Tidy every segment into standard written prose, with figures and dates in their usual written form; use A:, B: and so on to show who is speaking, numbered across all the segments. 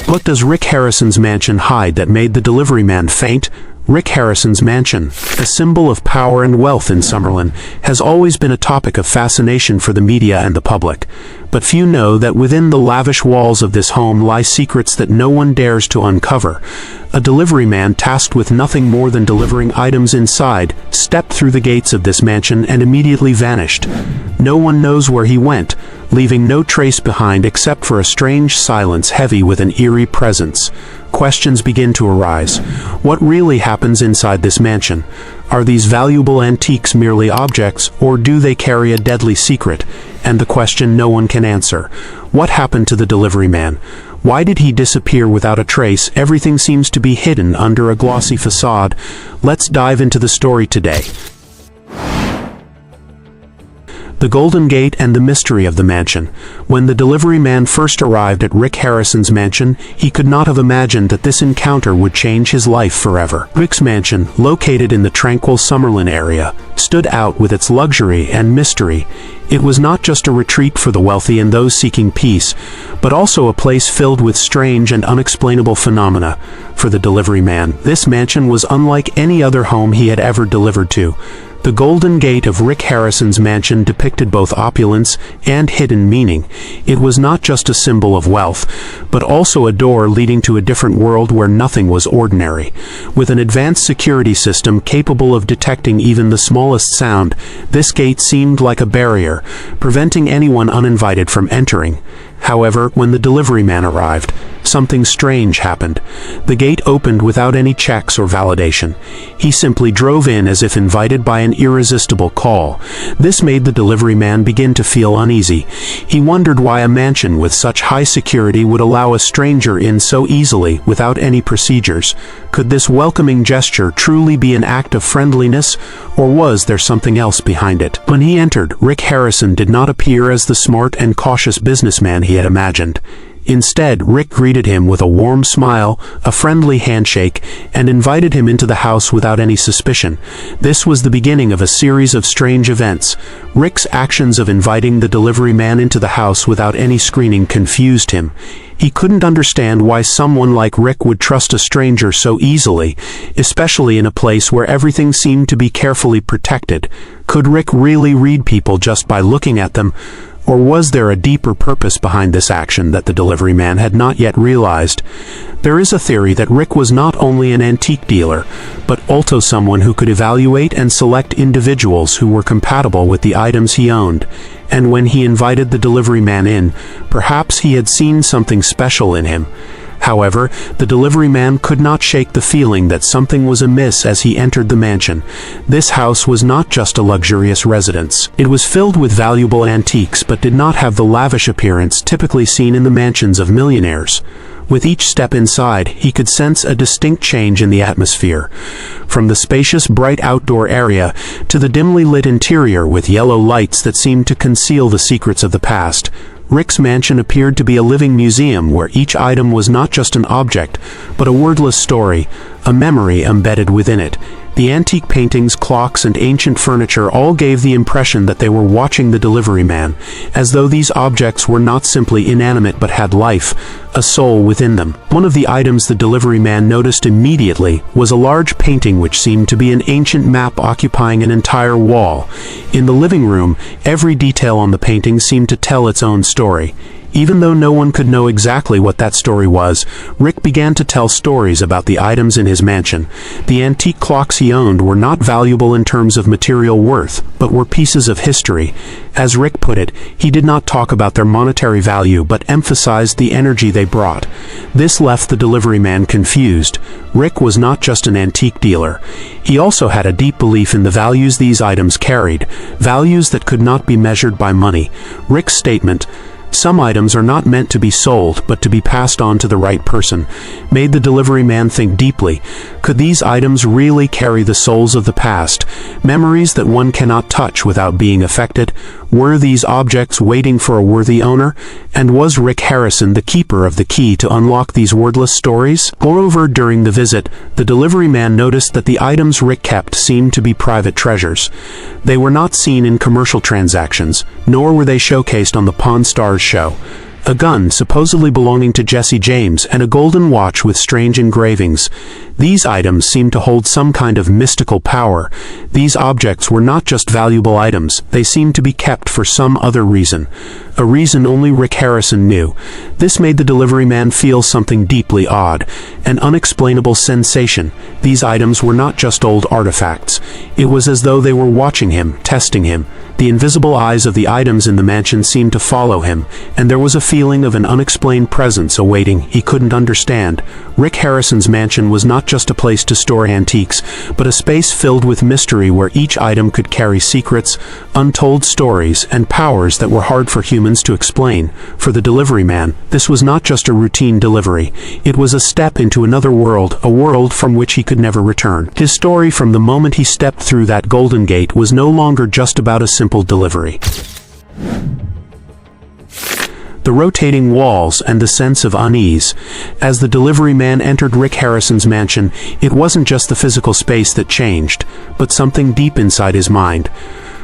A: What does Rick Harrison's mansion hide that made the delivery man faint? Rick Harrison's mansion, a symbol of power and wealth in Summerlin, has always been a topic of fascination for the media and the public. But few know that within the lavish walls of this home lie secrets that no one dares to uncover. A delivery man tasked with nothing more than delivering items inside stepped through the gates of this mansion and immediately vanished. No one knows where he went, leaving no trace behind except for a strange silence heavy with an eerie presence. Questions begin to arise. What really happens inside this mansion? Are these valuable antiques merely objects, or do they carry a deadly secret? And the question no one can answer. What happened to the delivery man? Why did he disappear without a trace? Everything seems to be hidden under a glossy facade. Let's dive into the story today. The Golden Gate and the mystery of the mansion. When the delivery man first arrived at Rick Harrison's mansion, he could not have imagined that this encounter would change his life forever. Rick's mansion, located in the tranquil Summerlin area, stood out with its luxury and mystery. It was not just a retreat for the wealthy and those seeking peace, but also a place filled with strange and unexplainable phenomena. For the delivery man, this mansion was unlike any other home he had ever delivered to. The Golden Gate of Rick Harrison's mansion depicted both opulence and hidden meaning. It was not just a symbol of wealth, but also a door leading to a different world where nothing was ordinary. With an advanced security system capable of detecting even the smallest sound, this gate seemed like a barrier, preventing anyone uninvited from entering. However, when the delivery man arrived, something strange happened. The gate opened without any checks or validation. He simply drove in as if invited by an irresistible call. This made the delivery man begin to feel uneasy. He wondered why a mansion with such high security would allow a stranger in so easily without any procedures. Could this welcoming gesture truly be an act of friendliness, or was there something else behind it? When he entered, Rick Harrison did not appear as the smart and cautious businessman he had imagined. Instead, Rick greeted him with a warm smile, a friendly handshake, and invited him into the house without any suspicion. This was the beginning of a series of strange events. Rick's actions of inviting the delivery man into the house without any screening confused him. He couldn't understand why someone like Rick would trust a stranger so easily, especially in a place where everything seemed to be carefully protected. Could Rick really read people just by looking at them? Or was there a deeper purpose behind this action that the delivery man had not yet realized? There is a theory that Rick was not only an antique dealer, but also someone who could evaluate and select individuals who were compatible with the items he owned. And when he invited the delivery man in, perhaps he had seen something special in him. However, the delivery man could not shake the feeling that something was amiss as he entered the mansion. This house was not just a luxurious residence. It was filled with valuable antiques but did not have the lavish appearance typically seen in the mansions of millionaires. With each step inside, he could sense a distinct change in the atmosphere. From the spacious, bright outdoor area to the dimly lit interior with yellow lights that seemed to conceal the secrets of the past, Rick's mansion appeared to be a living museum where each item was not just an object, but a wordless story, a memory embedded within it. The antique paintings, clocks, and ancient furniture all gave the impression that they were watching the delivery man, as though these objects were not simply inanimate but had life, a soul within them. One of the items the delivery man noticed immediately was a large painting which seemed to be an ancient map occupying an entire wall. In the living room, every detail on the painting seemed to tell its own story. Even though no one could know exactly what that story was, Rick began to tell stories about the items in his mansion. The antique clocks he owned were not valuable in terms of material worth, but were pieces of history. As Rick put it, he did not talk about their monetary value, but emphasized the energy they brought. This left the delivery man confused. Rick was not just an antique dealer. He also had a deep belief in the values these items carried, values that could not be measured by money. Rick's statement, "Some items are not meant to be sold, but to be passed on to the right person," made the delivery man think deeply. Could these items really carry the souls of the past, memories that one cannot touch without being affected? Were these objects waiting for a worthy owner? And was Rick Harrison the keeper of the key to unlock these wordless stories? Moreover, during the visit, the delivery man noticed that the items Rick kept seemed to be private treasures. They were not seen in commercial transactions, nor were they showcased on the Pawn Stars show. a gun supposedly belonging to Jesse James, and a golden watch with strange engravings. These items seemed to hold some kind of mystical power. These objects were not just valuable items, they seemed to be kept for some other reason. A reason only Rick Harrison knew. This made the delivery man feel something deeply odd, an unexplainable sensation. These items were not just old artifacts. It was as though they were watching him, testing him. The invisible eyes of the items in the mansion seemed to follow him, and there was a feeling of an unexplained presence awaiting he couldn't understand. Rick Harrison's mansion was not just a place to store antiques, but a space filled with mystery where each item could carry secrets, untold stories, and powers that were hard for humans to explain. For the delivery man, this was not just a routine delivery. It was a step into another world, a world from which he could never return. His story from the moment he stepped through that golden gate was no longer just about a simple delivery. The rotating walls and the sense of unease. As the delivery man entered Rick Harrison's mansion, it wasn't just the physical space that changed, but something deep inside his mind.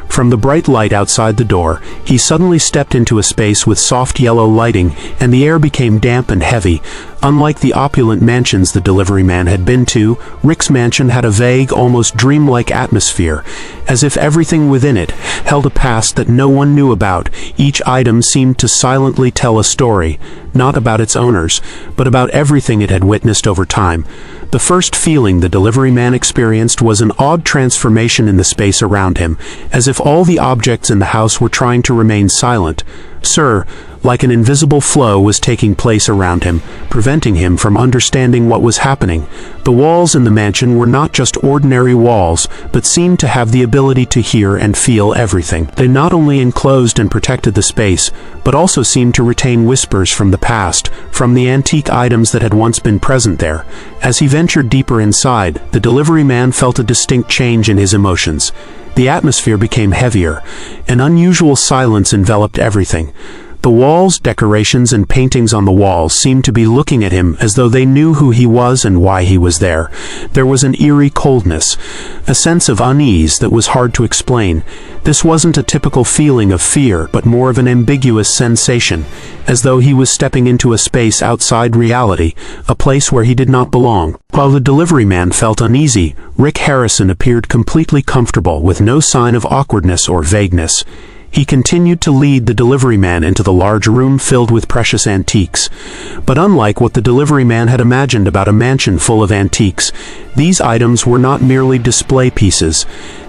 A: From the bright light outside the door, he suddenly stepped into a space with soft yellow lighting, and the air became damp and heavy. Unlike the opulent mansions the delivery man had been to, Rick's mansion had a vague, almost dreamlike atmosphere, as if everything within it held a past that no one knew about. Each item seemed to silently tell a story, not about its owners, but about everything it had witnessed over time. The first feeling the delivery man experienced was an odd transformation in the space around him, as if all the objects in the house were trying to remain silent. Sir, like an invisible flow was taking place around him, preventing him from understanding what was happening. The walls in the mansion were not just ordinary walls, but seemed to have the ability to hear and feel everything. They not only enclosed and protected the space, but also seemed to retain whispers from the past, from the antique items that had once been present there. As he ventured deeper inside, the delivery man felt a distinct change in his emotions. The atmosphere became heavier. An unusual silence enveloped everything. The walls, decorations, and paintings on the walls seemed to be looking at him as though they knew who he was and why he was there. There was an eerie coldness, a sense of unease that was hard to explain. This wasn't a typical feeling of fear, but more of an ambiguous sensation, as though he was stepping into a space outside reality, a place where he did not belong. While the delivery man felt uneasy, Rick Harrison appeared completely comfortable, with no sign of awkwardness or vagueness. He continued to lead the delivery man into the large room filled with precious antiques. But unlike what the delivery man had imagined about a mansion full of antiques, these items were not merely display pieces.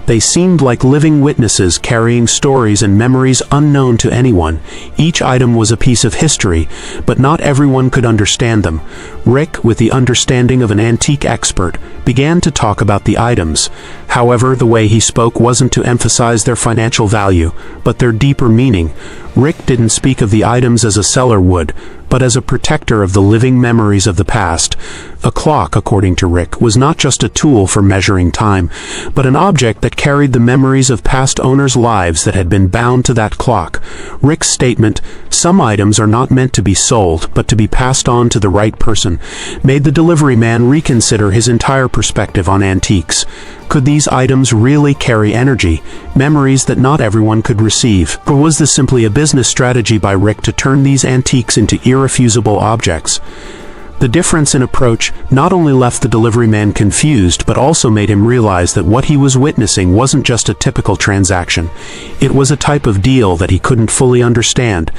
A: They seemed like living witnesses carrying stories and memories unknown to anyone. Each item was a piece of history, but not everyone could understand them. Rick, with the understanding of an antique expert, began to talk about the items. However, the way he spoke wasn't to emphasize their financial value, but their deeper meaning. Rick didn't speak of the items as a seller would, but as a protector of the living memories of the past. A clock, according to Rick, was not just a tool for measuring time, but an object that carried the memories of past owners' lives that had been bound to that clock. Rick's statement, "Some items are not meant to be sold, but to be passed on to the right person," made the delivery man reconsider his entire perspective on antiques. Could these items really carry energy, memories that not everyone could receive? Or was this simply a business strategy by Rick to turn these antiques into irrefusable objects? The difference in approach not only left the delivery man confused, but also made him realize that what he was witnessing wasn't just a typical transaction. It was a type of deal that he couldn't fully understand.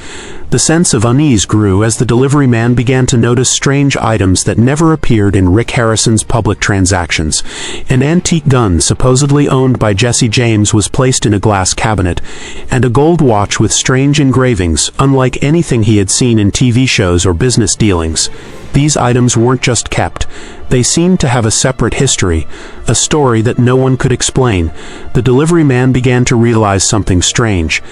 A: The sense of unease grew as the delivery man began to notice strange items that never appeared in Rick Harrison's public transactions. An antique gun supposedly owned by Jesse James was placed in a glass cabinet, and a gold watch with strange engravings, unlike anything he had seen in TV shows or business dealings. These items weren't just kept. They seemed to have a separate history, a story that no one could explain. The delivery man began to realize something strange.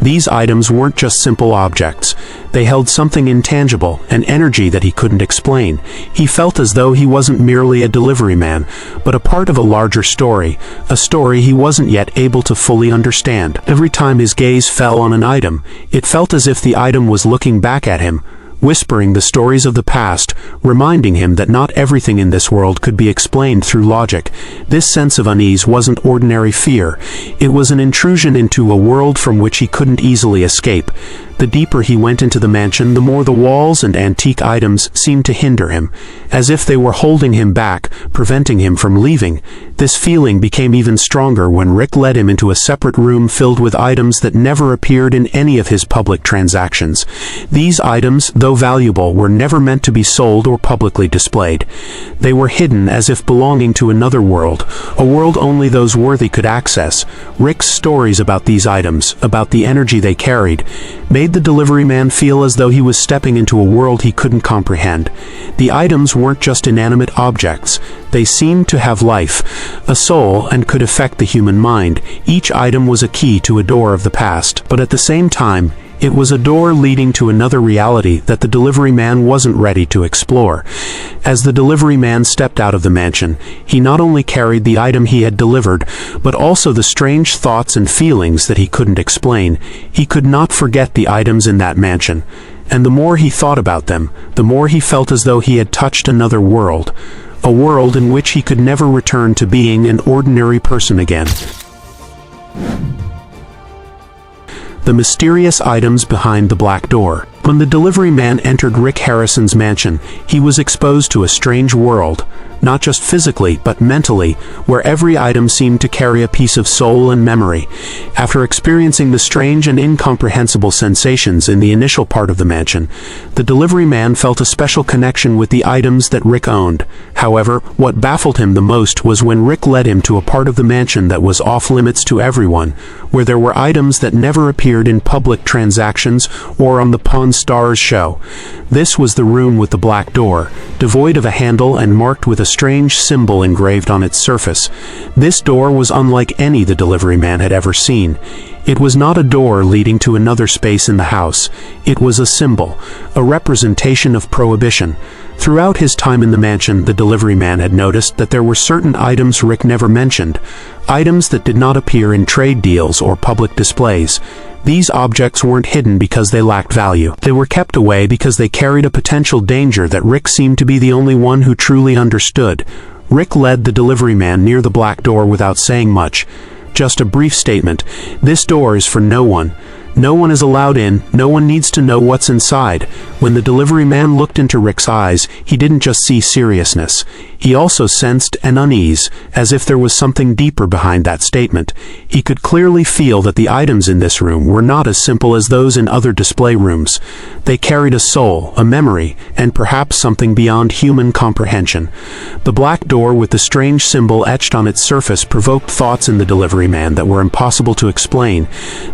A: These items weren't just simple objects. They held something intangible, an energy that he couldn't explain. He felt as though he wasn't merely a delivery man, but a part of a larger story, a story he wasn't yet able to fully understand. Every time his gaze fell on an item, it felt as if the item was looking back at him, whispering the stories of the past, reminding him that not everything in this world could be explained through logic. This sense of unease wasn't ordinary fear. It was an intrusion into a world from which he couldn't easily escape. The deeper he went into the mansion, the more the walls and antique items seemed to hinder him, as if they were holding him back, preventing him from leaving. This feeling became even stronger when Rick led him into a separate room filled with items that never appeared in any of his public transactions. These items, though valuable, were never meant to be sold or publicly displayed. They were hidden as if belonging to another world, a world only those worthy could access. Rick's stories about these items, about the energy they carried, made the delivery man feel as though he was stepping into a world he couldn't comprehend. The items weren't just inanimate objects. They seemed to have life, a soul, and could affect the human mind. Each item was a key to a door of the past, but at the same time, it was a door leading to another reality that the delivery man wasn't ready to explore. As the delivery man stepped out of the mansion, he not only carried the item he had delivered, but also the strange thoughts and feelings that he couldn't explain. He could not forget the items in that mansion, and the more he thought about them, the more he felt as though he had touched another world, a world in which he could never return to being an ordinary person again. The mysterious items behind the black door. When the delivery man entered Rick Harrison's mansion, he was exposed to a strange world, not just physically, but mentally, where every item seemed to carry a piece of soul and memory. After experiencing the strange and incomprehensible sensations in the initial part of the mansion, the delivery man felt a special connection with the items that Rick owned. However, what baffled him the most was when Rick led him to a part of the mansion that was off-limits to everyone, where there were items that never appeared in public transactions or on the Pawn Stars show. This was the room with the black door, devoid of a handle and marked with a strange symbol engraved on its surface. This door was unlike any the delivery man had ever seen. It was not a door leading to another space in the house. It was a symbol, a representation of prohibition. Throughout his time in the mansion, the delivery man had noticed that there were certain items Rick never mentioned, items that did not appear in trade deals or public displays. These objects weren't hidden because they lacked value. They were kept away because they carried a potential danger that Rick seemed to be the only one who truly understood. Rick led the delivery man near the black door without saying much. Just a brief statement: "This door is for no one. No one is allowed in, no one needs to know what's inside." When the delivery man looked into Rick's eyes, he didn't just see seriousness. He also sensed an unease, as if there was something deeper behind that statement. He could clearly feel that the items in this room were not as simple as those in other display rooms. They carried a soul, a memory, and perhaps something beyond human comprehension. The black door with the strange symbol etched on its surface provoked thoughts in the delivery man that were impossible to explain.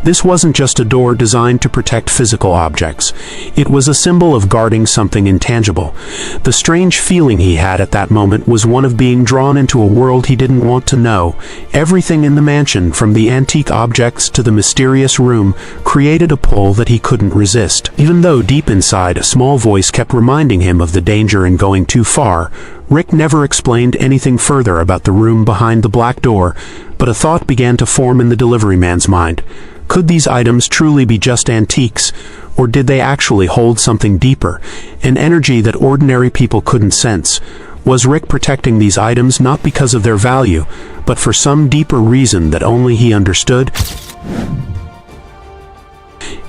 A: This wasn't just a door designed to protect physical objects. It was a symbol of guarding something intangible. The strange feeling he had at that moment was one of being drawn into a world he didn't want to know. Everything in the mansion, from the antique objects to the mysterious room, created a pull that he couldn't resist. Even though deep inside a small voice kept reminding him of the danger in going too far, Rick never explained anything further about the room behind the black door, but a thought began to form in the delivery man's mind. Could these items truly be just antiques, or did they actually hold something deeper, an energy that ordinary people couldn't sense? Was Rick protecting these items not because of their value, but for some deeper reason that only he understood?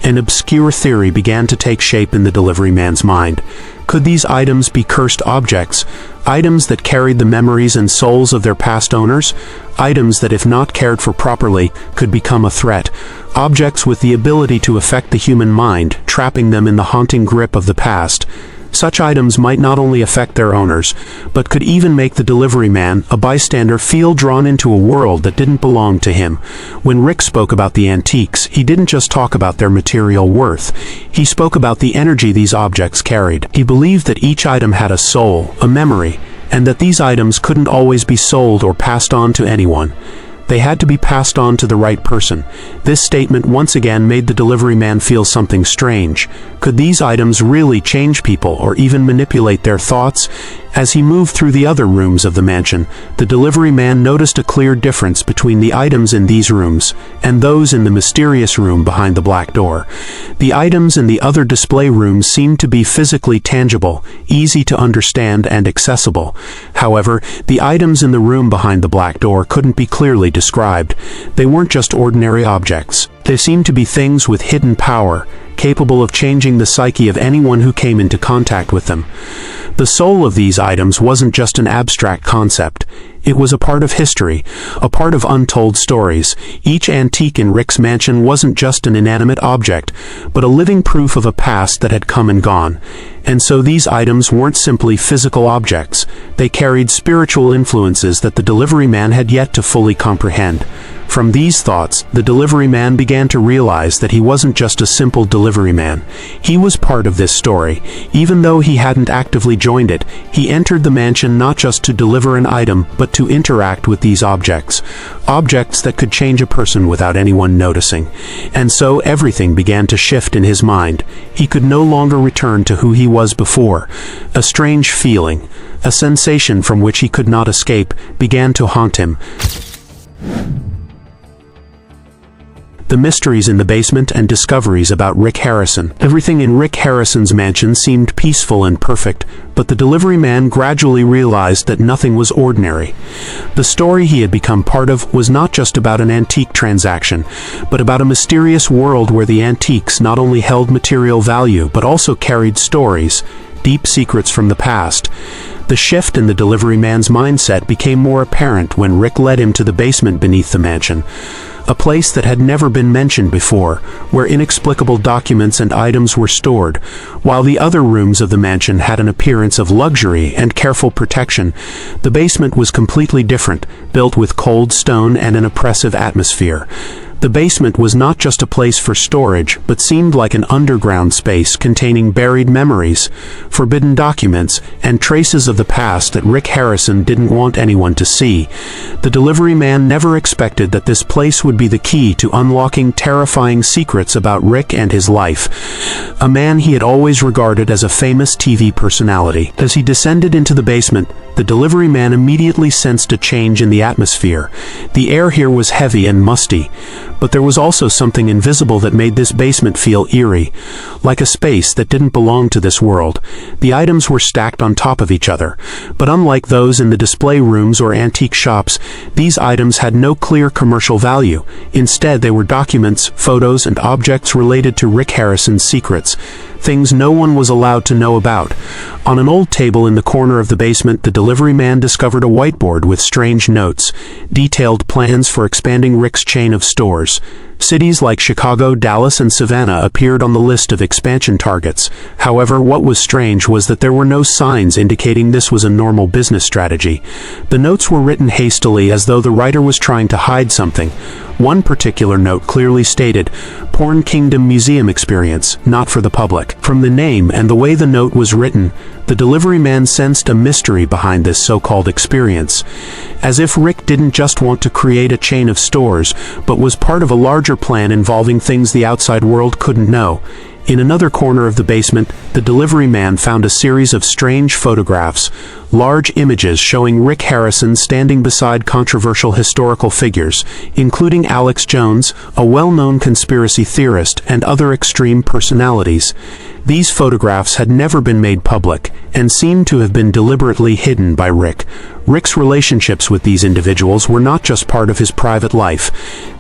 A: An obscure theory began to take shape in the delivery man's mind. Could these items be cursed objects? Items that carried the memories and souls of their past owners? Items that, if not cared for properly, could become a threat? Objects with the ability to affect the human mind, trapping them in the haunting grip of the past. Such items might not only affect their owners, but could even make the delivery man, a bystander, feel drawn into a world that didn't belong to him. When Rick spoke about the antiques, he didn't just talk about their material worth. He spoke about the energy these objects carried. He believed that each item had a soul, a memory, and that these items couldn't always be sold or passed on to anyone. They had to be passed on to the right person. This statement once again made the delivery man feel something strange. Could these items really change people or even manipulate their thoughts? As he moved through the other rooms of the mansion, the delivery man noticed a clear difference between the items in these rooms and those in the mysterious room behind the black door. The items in the other display rooms seemed to be physically tangible, easy to understand and accessible. However, the items in the room behind the black door couldn't be clearly described. They weren't just ordinary objects. They seemed to be things with hidden power, capable of changing the psyche of anyone who came into contact with them. The soul of these items wasn't just an abstract concept. It was a part of history, a part of untold stories. Each antique in Rick's mansion wasn't just an inanimate object, but a living proof of a past that had come and gone. And so these items weren't simply physical objects. They carried spiritual influences that the delivery man had yet to fully comprehend. From these thoughts, the delivery man began to realize that he wasn't just a simple delivery man. He was part of this story. Even though he hadn't actively joined it, he entered the mansion not just to deliver an item, but to interact with these objects. Objects that could change a person without anyone noticing. And so everything began to shift in his mind. He could no longer return to who he was before. A strange feeling, a sensation from which he could not escape, began to haunt him. The mysteries in the basement and discoveries about Rick Harrison. Everything in Rick Harrison's mansion seemed peaceful and perfect, but the delivery man gradually realized that nothing was ordinary. The story he had become part of was not just about an antique transaction, but about a mysterious world where the antiques not only held material value, but also carried stories, deep secrets from the past. The shift in the delivery man's mindset became more apparent when Rick led him to the basement beneath the mansion. A place that had never been mentioned before, where inexplicable documents and items were stored. While the other rooms of the mansion had an appearance of luxury and careful protection, the basement was completely different, built with cold stone and an oppressive atmosphere. The basement was not just a place for storage, but seemed like an underground space containing buried memories, forbidden documents, and traces of the past that Rick Harrison didn't want anyone to see. The delivery man never expected that this place would be the key to unlocking terrifying secrets about Rick and his life, a man he had always regarded as a famous TV personality. As he descended into the basement, the delivery man immediately sensed a change in the atmosphere. The air here was heavy and musty, but there was also something invisible that made this basement feel eerie, like a space that didn't belong to this world. The items were stacked on top of each other, but unlike those in the display rooms or antique shops, these items had no clear commercial value. Instead, they were documents, photos, and objects related to Rick Harrison's secrets, things no one was allowed to know about. On an old table in the corner of the basement, the delivery man discovered a whiteboard with strange notes, detailed plans for expanding Rick's chain of stores. Cities like Chicago, Dallas, and Savannah appeared on the list of expansion targets. However, what was strange was that there were no signs indicating this was a normal business strategy. The notes were written hastily, as though the writer was trying to hide something. One particular note clearly stated, "Porn Kingdom Museum Experience, not for the public." From the name and the way the note was written, the delivery man sensed a mystery behind this so-called experience. As if Rick didn't just want to create a chain of stores, but was part of a larger plan involving things the outside world couldn't know. In another corner of the basement, the delivery man found a series of strange photographs, large images showing Rick Harrison standing beside controversial historical figures, including Alex Jones, a well-known conspiracy theorist, and other extreme personalities. These photographs had never been made public, and seemed to have been deliberately hidden by Rick. Rick's relationships with these individuals were not just part of his private life.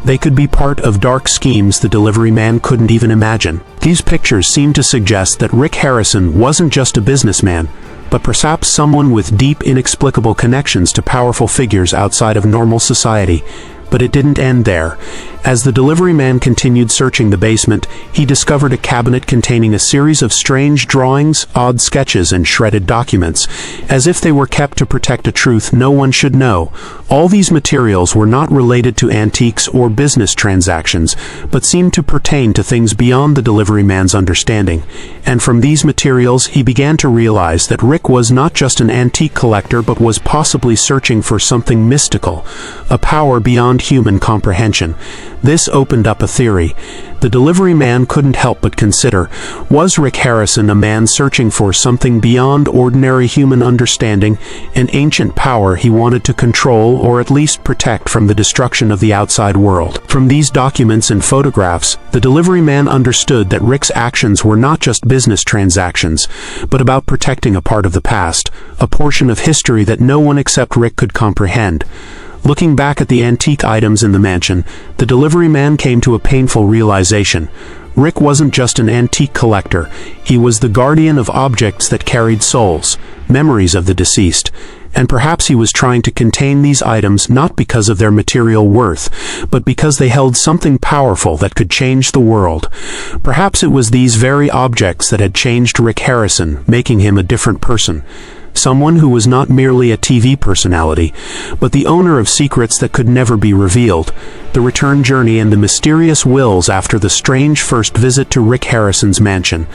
A: They could be part of dark schemes the delivery man couldn't even imagine. These pictures seemed to suggest that Rick Harrison wasn't just a businessman, but perhaps someone with deep, inexplicable connections to powerful figures outside of normal society. But it didn't end there. As the delivery man continued searching the basement, he discovered a cabinet containing a series of strange drawings, odd sketches, and shredded documents, as if they were kept to protect a truth no one should know. All these materials were not related to antiques or business transactions, but seemed to pertain to things beyond the delivery man's understanding. And from these materials, he began to realize that Rick was not just an antique collector, but was possibly searching for something mystical, a power beyond human comprehension. This opened up a theory. The delivery man couldn't help but consider, was Rick Harrison a man searching for something beyond ordinary human understanding, an ancient power he wanted to control or at least protect from the destruction of the outside world? From these documents and photographs, the delivery man understood that Rick's actions were not just business transactions, but about protecting a part of the past, a portion of history that no one except Rick could comprehend. Looking back at the antique items in the mansion, the delivery man came to a painful realization. Rick wasn't just an antique collector, he was the guardian of objects that carried souls, memories of the deceased. And perhaps he was trying to contain these items not because of their material worth, but because they held something powerful that could change the world. Perhaps it was these very objects that had changed Rick Harrison, making him a different person. Someone who was not merely a TV personality, but the owner of secrets that could never be revealed. The return journey and the mysterious wills after the strange first visit to Rick Harrison's mansion.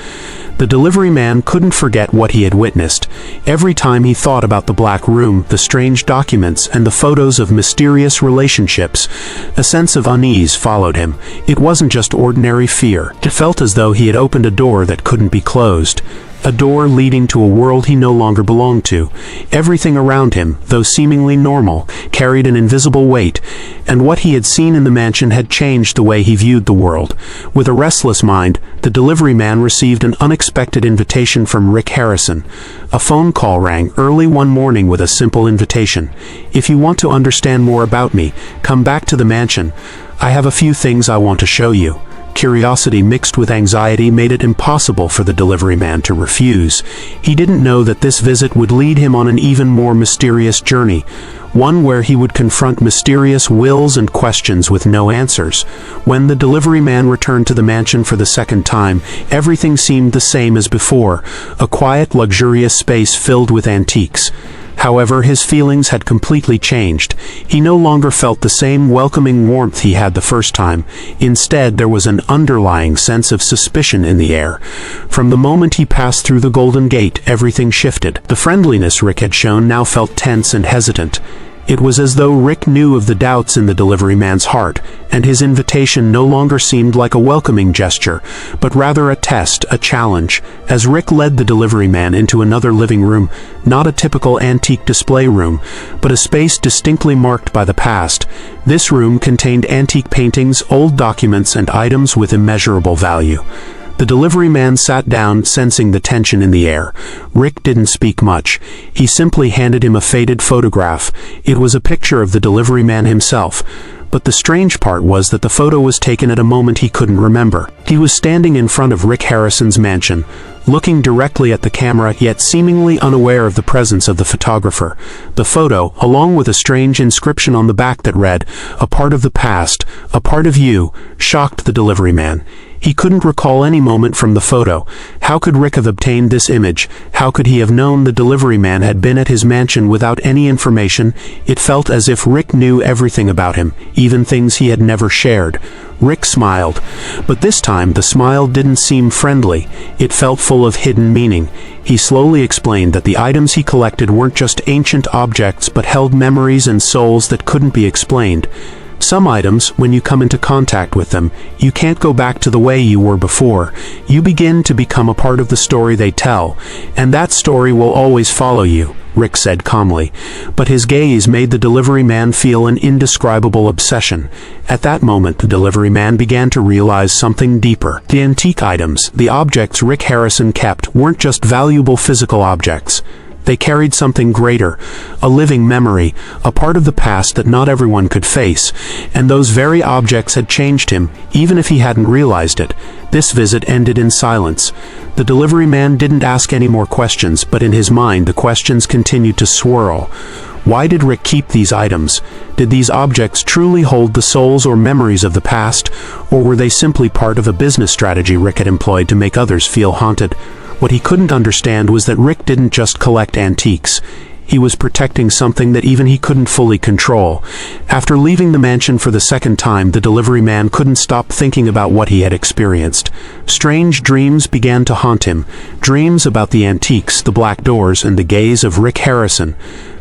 A: The delivery man couldn't forget what he had witnessed. Every time he thought about the Black Room, the strange documents, and the photos of mysterious relationships, a sense of unease followed him. It wasn't just ordinary fear. It felt as though he had opened a door that couldn't be closed. A door leading to a world he no longer belonged to. Everything around him, though seemingly normal, carried an invisible weight, and what he had seen in the mansion had changed the way he viewed the world. With a restless mind, the delivery man received an unexpected invitation from Rick Harrison. A phone call rang early one morning with a simple invitation. "If you want to understand more about me, come back to the mansion. I have a few things I want to show you." Curiosity mixed with anxiety made it impossible for the delivery man to refuse. He didn't know that this visit would lead him on an even more mysterious journey, one where he would confront mysterious wills and questions with no answers. When the delivery man returned to the mansion for the second time, everything seemed the same as before, a quiet, luxurious space filled with antiques. However, his feelings had completely changed. He no longer felt the same welcoming warmth he had the first time. Instead, there was an underlying sense of suspicion in the air. From the moment he passed through the Golden Gate, everything shifted. The friendliness Rick had shown now felt tense and hesitant. It was as though Rick knew of the doubts in the delivery man's heart, and his invitation no longer seemed like a welcoming gesture, but rather a test, a challenge. As Rick led the delivery man into another living room, not a typical antique display room, but a space distinctly marked by the past. This room contained antique paintings, old documents, and items with immeasurable value. The delivery man sat down, sensing the tension in the air. Rick didn't speak much. He simply handed him a faded photograph. It was a picture of the delivery man himself. But the strange part was that the photo was taken at a moment he couldn't remember. He was standing in front of Rick Harrison's mansion, looking directly at the camera, yet seemingly unaware of the presence of the photographer. The photo, along with a strange inscription on the back that read, "A part of the past, a part of you," shocked the delivery man. He couldn't recall any moment from the photo. How could Rick have obtained this image? How could he have known the delivery man had been at his mansion without any information? It felt as if Rick knew everything about him, even things he had never shared. Rick smiled, but this time the smile didn't seem friendly. It felt full of hidden meaning. He slowly explained that the items he collected weren't just ancient objects but held memories and souls that couldn't be explained. Some items, when you come into contact with them, you can't go back to the way you were before. You begin to become a part of the story they tell, and that story will always follow you, Rick said calmly. But his gaze made the delivery man feel an indescribable obsession. At that moment, the delivery man began to realize something deeper. The antique items, the objects Rick Harrison kept, weren't just valuable physical objects. They carried something greater, a living memory, a part of the past that not everyone could face, and those very objects had changed him, even if he hadn't realized it. This visit ended in silence. The delivery man didn't ask any more questions, but in his mind the questions continued to swirl. Why did Rick keep these items? Did these objects truly hold the souls or memories of the past, or were they simply part of a business strategy Rick had employed to make others feel haunted? What he couldn't understand was that Rick didn't just collect antiques. he was protecting something that even he couldn't fully control. After leaving the mansion for the second time, the delivery man couldn't stop thinking about what he had experienced. Strange dreams began to haunt him, dreams about the antiques, the black doors, and the gaze of Rick Harrison.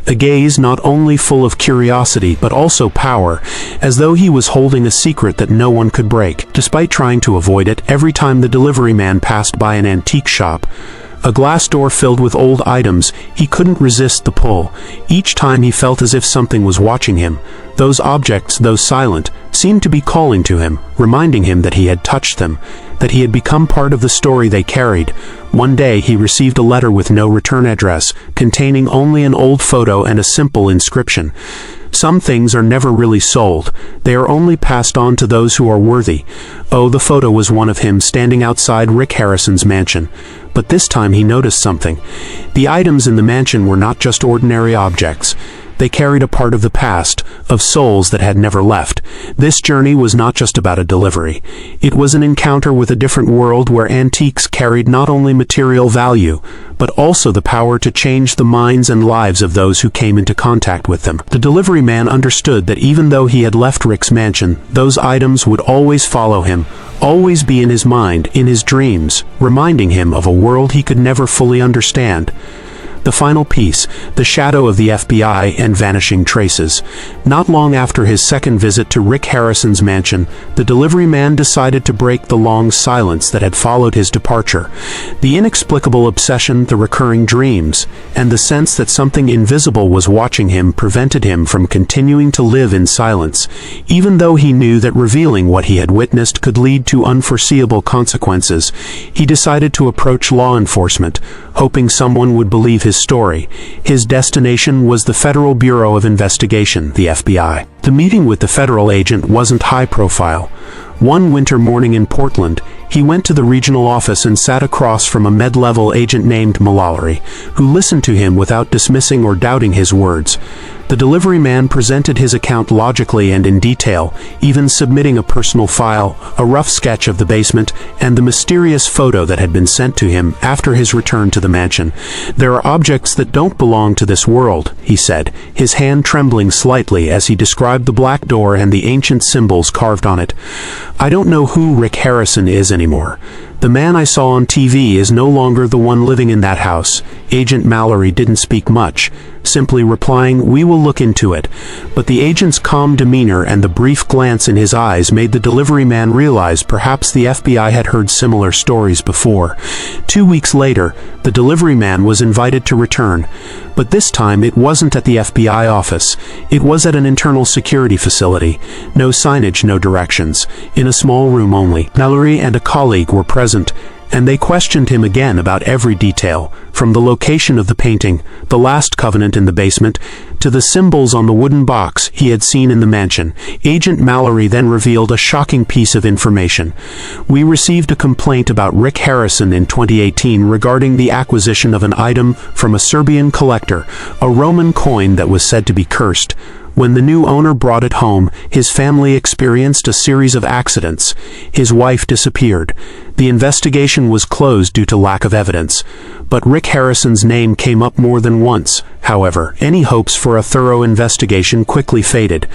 A: A gaze not only full of curiosity but also power, as though he was holding a secret that no one could break. Despite trying to avoid it, every time the delivery man passed by an antique shop, a glass door filled with old items, he couldn't resist the pull. Each time he felt as if something was watching him. Those objects, though silent, seemed to be calling to him, reminding him that he had touched them, that he had become part of the story they carried. One day he received a letter with no return address, containing only an old photo and a simple inscription. Some things are never really sold. They are only passed on to those who are worthy. Oh, the photo was one of him standing outside Rick Harrison's mansion. But this time he noticed something. The items in the mansion were not just ordinary objects. They carried a part of the past, of souls that had never left. This journey was not just about a delivery. It was an encounter with a different world where antiques carried not only material value, but also the power to change the minds and lives of those who came into contact with them. The delivery man understood that even though he had left Rick's mansion, those items would always follow him, always be in his mind, in his dreams, reminding him of a world he could never fully understand. The final piece, The Shadow of the FBI and Vanishing Traces. Not long after his second visit to Rick Harrison's mansion, the delivery man decided to break the long silence that had followed his departure. The inexplicable obsession, the recurring dreams, and the sense that something invisible was watching him prevented him from continuing to live in silence, even though he knew that revealing what he had witnessed could lead to unforeseeable consequences. He decided to approach law enforcement, hoping someone would believe his story. His destination was the Federal Bureau of Investigation, the FBI. The meeting with the federal agent wasn't high profile. One winter morning in Portland, he went to the regional office and sat across from a mid-level agent named Mallory, who listened to him without dismissing or doubting his words. The delivery man presented his account logically and in detail, even submitting a personal file, a rough sketch of the basement, and the mysterious photo that had been sent to him after his return to the mansion. "There are objects that don't belong to this world," he said, his hand trembling slightly as he described the black door and the ancient symbols carved on it. "I don't know who Rick Harrison is anymore. The man I saw on TV is no longer the one living in that house." Agent Mallory didn't speak much, simply replying, "We will look into it." But the agent's calm demeanor and the brief glance in his eyes made the delivery man realize perhaps the FBI had heard similar stories before. 2 weeks later, the delivery man was invited to return. But this time it wasn't at the FBI office. It was at an internal security facility. No signage, no directions. In a small room only. Mallory and a colleague were present, and they questioned him again about every detail, from the location of the painting, the last covenant in the basement, to the symbols on the wooden box he had seen in the mansion. Agent Mallory then revealed a shocking piece of information. "We received a complaint about Rick Harrison in 2018 regarding the acquisition of an item from a Serbian collector, a Roman coin that was said to be cursed. When the new owner brought it home, his family experienced a series of accidents. His wife disappeared. The investigation was closed due to lack of evidence. But Rick Harrison's name came up more than once. However, any hopes for a thorough investigation quickly faded.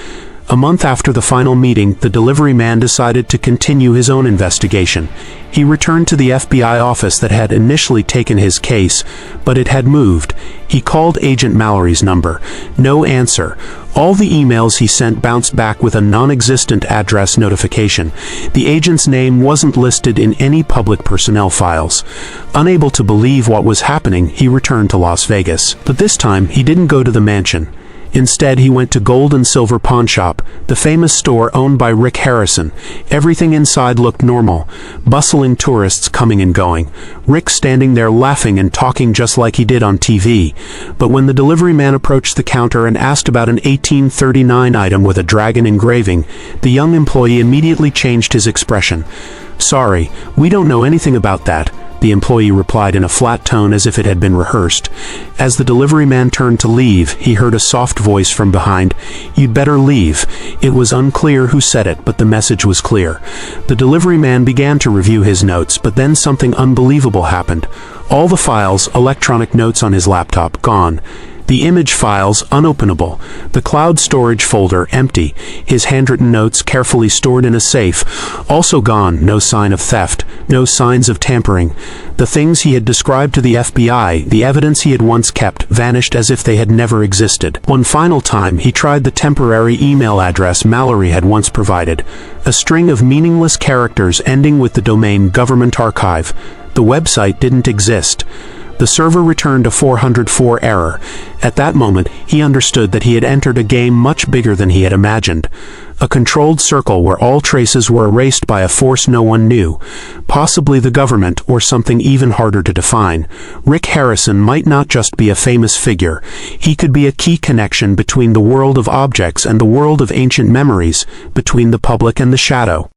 A: A month after the final meeting, the delivery man decided to continue his own investigation. He returned to the FBI office that had initially taken his case, but it had moved. He called Agent Mallory's number. No answer. All the emails he sent bounced back with a non-existent address notification. The agent's name wasn't listed in any public personnel files. Unable to believe what was happening, he returned to Las Vegas. But this time, he didn't go to the mansion. Instead, he went to Gold and Silver Pawn Shop, the famous store owned by Rick Harrison. Everything inside looked normal. Bustling tourists coming and going. Rick standing there laughing and talking just like he did on TV. But when the delivery man approached the counter and asked about an 1839 item with a dragon engraving, the young employee immediately changed his expression. "Sorry, we don't know anything about that," the employee replied in a flat tone as if it had been rehearsed. As the delivery man turned to leave, he heard a soft voice from behind. "You'd better leave." It was unclear who said it, but the message was clear. The delivery man began to review his notes, but then something unbelievable happened. All the files, electronic notes on his laptop, gone. The image files unopenable, the cloud storage folder empty, his handwritten notes carefully stored in a safe, also gone, no sign of theft, no signs of tampering. The things he had described to the FBI, the evidence he had once kept, vanished as if they had never existed. One final time, he tried the temporary email address Mallory had once provided, a string of meaningless characters ending with the domain Government Archive. The website didn't exist. The server returned a 404 error. At that moment, he understood that he had entered a game much bigger than he had imagined. A controlled circle where all traces were erased by a force no one knew. Possibly the government, or something even harder to define. Rick Harrison might not just be a famous figure. He could be a key connection between the world of objects and the world of ancient memories, between the public and the shadow.